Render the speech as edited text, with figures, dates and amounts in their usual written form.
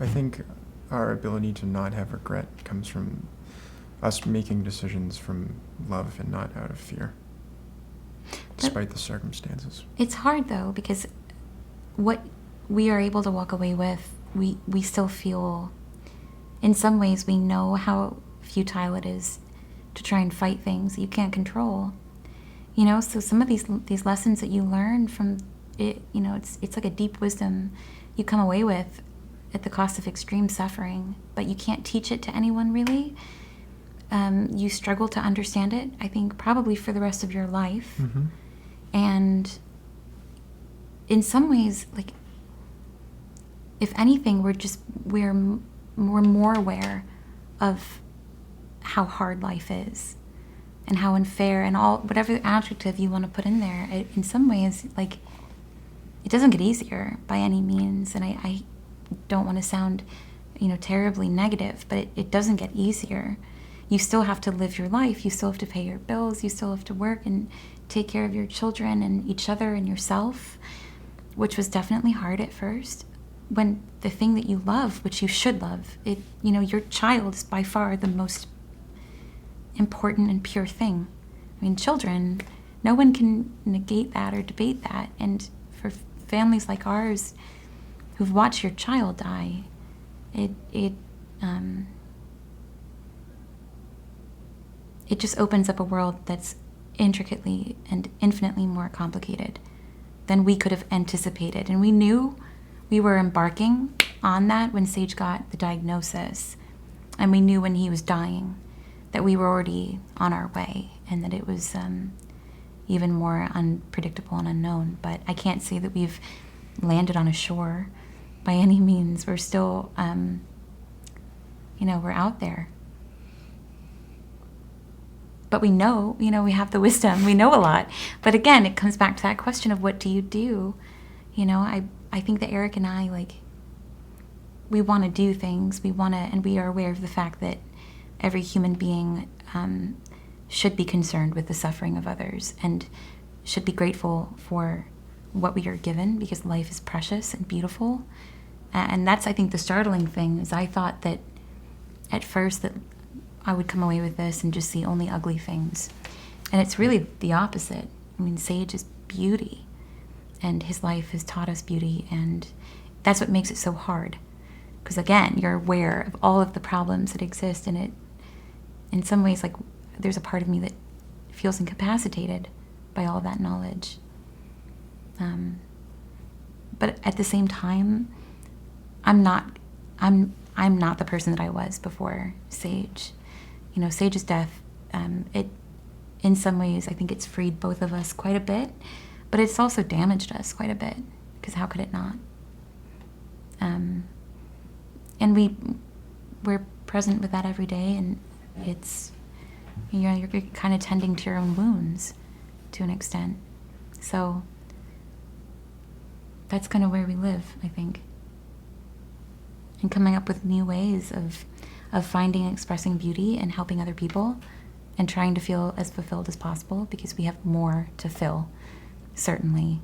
I think our ability to not have regret comes from us making decisions from love and not out of fear, despite the circumstances. It's hard, though, because what we are able to walk away with, we still feel, in some ways, we know how futile it is to try and fight things that you can't control. You know, so some of these lessons that you learn from it, you know, it's like a deep wisdom you come away with at the cost of extreme suffering, but you can't teach it to anyone, really. You struggle to understand it, I think, probably for the rest of your life. Mm-hmm. And in some ways, like, if anything, we're more aware of how hard life is and how unfair and all, whatever adjective you want to put in there. In some ways, like, it doesn't get easier by any means, and I don't want to sound, you know, terribly negative, but it doesn't get easier. You still have to live your life. You still have to pay your bills. You still have to work and take care of your children and each other and yourself, which was definitely hard at first. When the thing that you love, which you should love, you know, your child is by far the most important and pure thing. I mean, children, no one can negate that or debate that. And for families like ours who've watched your child die, it just opens up a world that's intricately and infinitely more complicated than we could have anticipated. And we knew we were embarking on that when Sage got the diagnosis, and we knew when he was dying that we were already on our way, and that it was even more unpredictable and unknown. But I can't say that we've landed on a shore by any means. We're still, you know, we're out there. But we know, you know, we have the wisdom, we know a lot. But again, it comes back to that question of what do you do? You know, I think that Eric and I, like, we want to do things. We want to, and we are aware of the fact that every human being should be concerned with the suffering of others and should be grateful for what we are given, because life is precious and beautiful. And that's, I think, the startling thing, is I thought that at first that I would come away with this and just see only ugly things. And it's really the opposite. I mean, Sage is beauty, and his life has taught us beauty, and that's what makes it so hard. Because again, you're aware of all of the problems that exist, and it, in some ways, like, there's a part of me that feels incapacitated by all of that knowledge. But at the same time, I'm not the person that I was before Sage. You know, Sage's death, in some ways, I think it's freed both of us quite a bit, but it's also damaged us quite a bit, because how could it not? And we're present with that every day, and it's, you know, you're kind of tending to your own wounds to an extent. So that's kind of where we live, I think. And coming up with new ways of finding and expressing beauty and helping other people and trying to feel as fulfilled as possible, because we have more to fill, certainly,